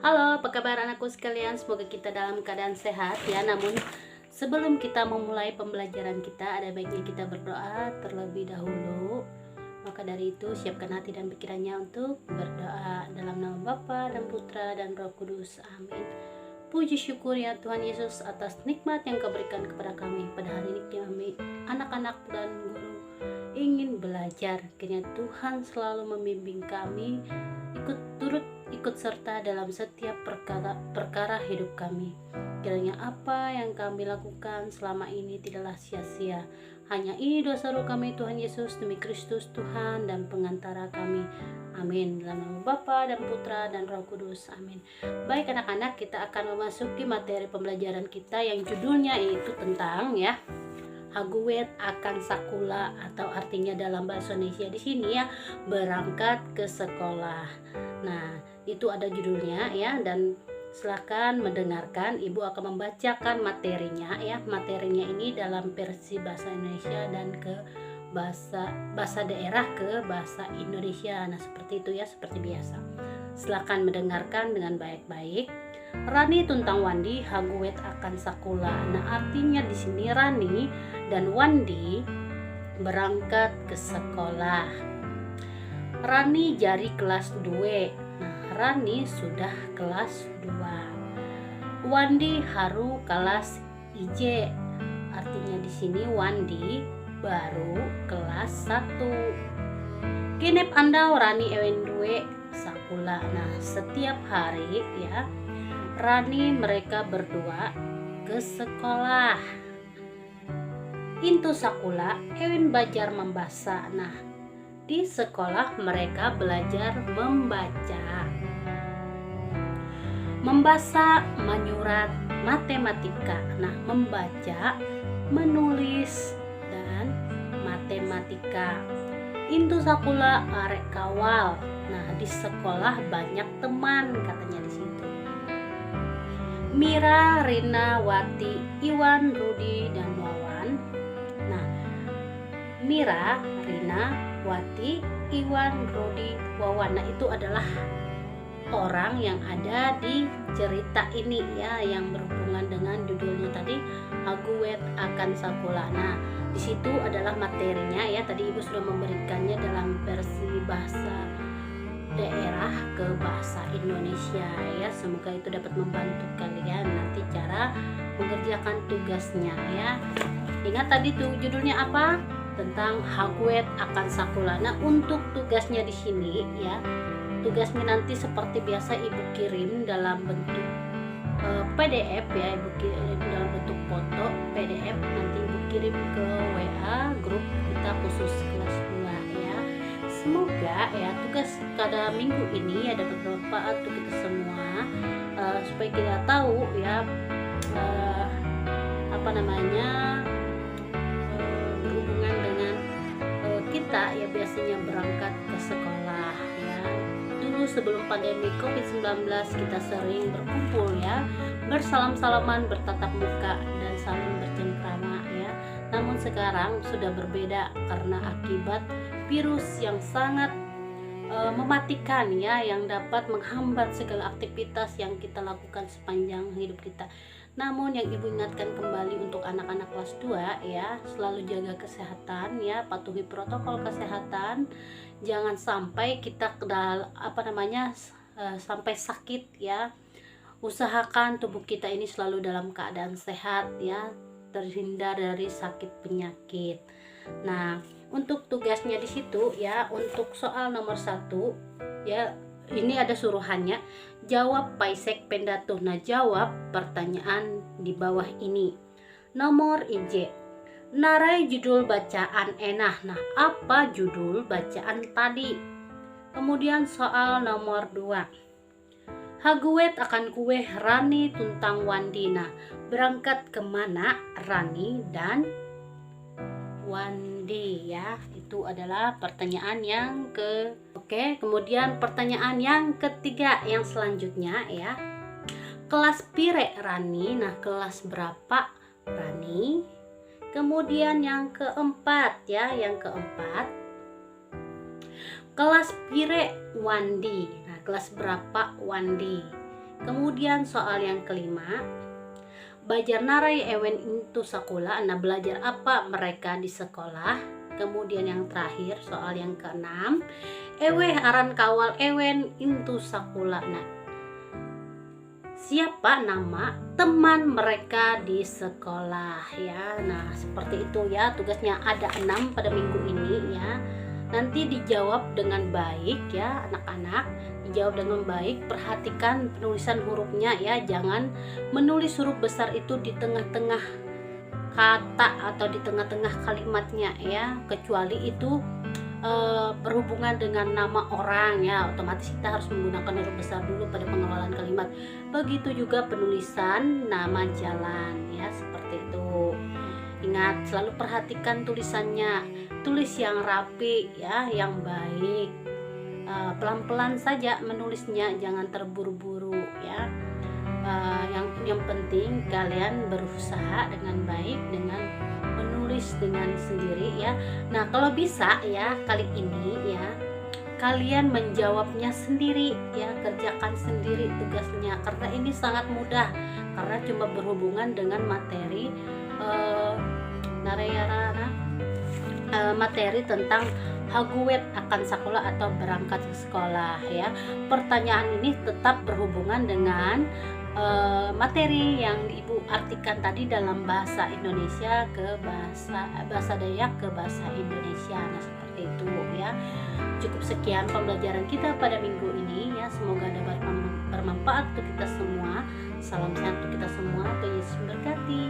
Halo, apa kabar anakku sekalian? Semoga kita dalam keadaan sehat ya. Namun sebelum kita memulai pembelajaran kita, ada baiknya kita berdoa terlebih dahulu. Maka dari itu siapkan hati dan pikirannya untuk berdoa dalam nama Bapa dan Putra dan Roh Kudus. Amin. Puji syukur ya Tuhan Yesus atas nikmat yang Kau berikan kepada kami pada hari ini. Kami anak-anak dan guru ingin belajar. Kiranya Tuhan selalu membimbing kami, ikut serta dalam setiap perkara hidup kami. Kiranya apa yang kami lakukan selama ini tidaklah sia-sia. Hanya ini doa seru kami Tuhan Yesus demi Kristus Tuhan dan pengantara kami. Amin. Dalam nama Bapa dan Putra dan Roh Kudus. Amin. Baik anak-anak, kita akan memasuki materi pembelajaran kita yang judulnya yaitu tentang Haguet akan Sakula, atau artinya dalam bahasa Indonesia di sini berangkat ke sekolah. Nah, itu ada judulnya dan silakan mendengarkan. Ibu akan membacakan materinya Materinya ini dalam versi bahasa Indonesia dan ke bahasa daerah ke bahasa Indonesia. Nah, seperti itu seperti biasa. Silakan mendengarkan dengan baik-baik. Rani tuntang Wandi haguet akan Sakula. Nah, artinya di sini Rani dan Wandi berangkat ke sekolah. Rani jari kelas 2. Nah, Rani sudah kelas 2. Wandi haru kelas IJ. Artinya di sini Wandi baru kelas 1. Kinep andau Rani ewen 2 Sakula. Nah, setiap hari Rani mereka berdua ke sekolah. Intu Sakula ewen belajar membaca. Nah, di sekolah mereka belajar membaca, menyurat, matematika. Nah, membaca, menulis, dan matematika. Intu Sakula arek kawal. Nah, di sekolah banyak teman katanya di situ. Mira, Rina, Wati, Iwan, Rudi, dan Wawan. Nah, Mira, Rina, Wati, Iwan, Rudi, Wawan. Nah, itu adalah orang yang ada di cerita ini yang berhubungan dengan judulnya tadi, Haguet akan Sakula. Nah, di situ adalah materinya tadi Ibu sudah memberikannya dalam versi bahasa daerah ke bahasa Indonesia Semoga itu dapat membantu kalian nanti cara mengerjakan tugasnya Ingat tadi tuh judulnya apa? Tentang Haguet akan Sakula. Nah, untuk tugasnya di sini tugasnya nanti seperti biasa Ibu kirim dalam bentuk PDF Ibu kirim dalam bentuk foto PDF, nanti Ibu kirim ke WA grup kita khusus kelas 2 Semoga tugas pada minggu ini dapat bermanfaat untuk kita semua, supaya kita tahu berhubungan dengan kita biasanya berangkat ke sekolah Dulu sebelum pandemi COVID-19 kita sering berkumpul bersalam-salaman, bertatap muka, dan saling bercengkrama Namun sekarang sudah berbeda karena akibat virus yang sangat mematikan yang dapat menghambat segala aktivitas yang kita lakukan sepanjang hidup kita. Namun yang Ibu ingatkan kembali untuk anak-anak kelas 2 selalu jaga kesehatan patuhi protokol kesehatan. Jangan sampai kita sampai sakit Usahakan tubuh kita ini selalu dalam keadaan sehat terhindar dari sakit penyakit. Nah, untuk tugasnya di situ untuk soal nomor 1 ini ada suruhannya, jawab paisek pendatuh. Nah, jawab pertanyaan di bawah ini. Nomor IJ, narai judul bacaan enah. Nah, apa judul bacaan tadi? Kemudian soal nomor 2, Haguet akan kue Rani tuntang Wandi. Nah, berangkat kemana Rani dan Wandi itu adalah pertanyaan yang kemudian pertanyaan yang ketiga yang selanjutnya kelas pire Rani. Nah, kelas berapa Rani? Kemudian yang keempat kelas pire Wandi. Nah, kelas berapa Wandi? Kemudian soal yang kelima, belajar narai ewen intu sekolah. Nah, belajar apa mereka di sekolah. Kemudian yang terakhir soal yang keenam, ewe aran kawal ewen intu sekolah. Nah, siapa nama teman mereka di sekolah ya. Nah, seperti itu ya, tugasnya ada 6 pada minggu ini ya. Nanti dijawab dengan baik ya anak-anak, dijawab dengan baik. Perhatikan penulisan hurufnya ya, jangan menulis huruf besar itu di tengah-tengah kata atau di tengah-tengah kalimatnya ya, kecuali itu berhubungan dengan nama orang ya, otomatis kita harus menggunakan huruf besar dulu pada pengawalan kalimat. Begitu juga penulisan nama jalan ya, seperti itu. Ingat, selalu perhatikan tulisannya, tulis yang rapi ya, yang baik. Pelan-pelan saja menulisnya, jangan terburu-buru ya. Yang penting kalian berusaha dengan baik, dengan menulis dengan sendiri ya. Nah, kalau bisa ya, kali ini ya kalian menjawabnya sendiri ya, kerjakan sendiri tugasnya, karena ini sangat mudah, karena cuma berhubungan dengan materi materi tentang haguet akan sekolah atau berangkat ke sekolah ya. Pertanyaan ini tetap berhubungan dengan materi yang Ibu artikan tadi dalam bahasa Indonesia ke bahasa Dayak ke bahasa Indonesia. Nah, seperti itu ya. Cukup sekian pembelajaran kita pada minggu ini ya. Semoga dapat bermanfaat untuk kita semua. Salam sehat untuk kita semua. Tuhan Yesus memberkati.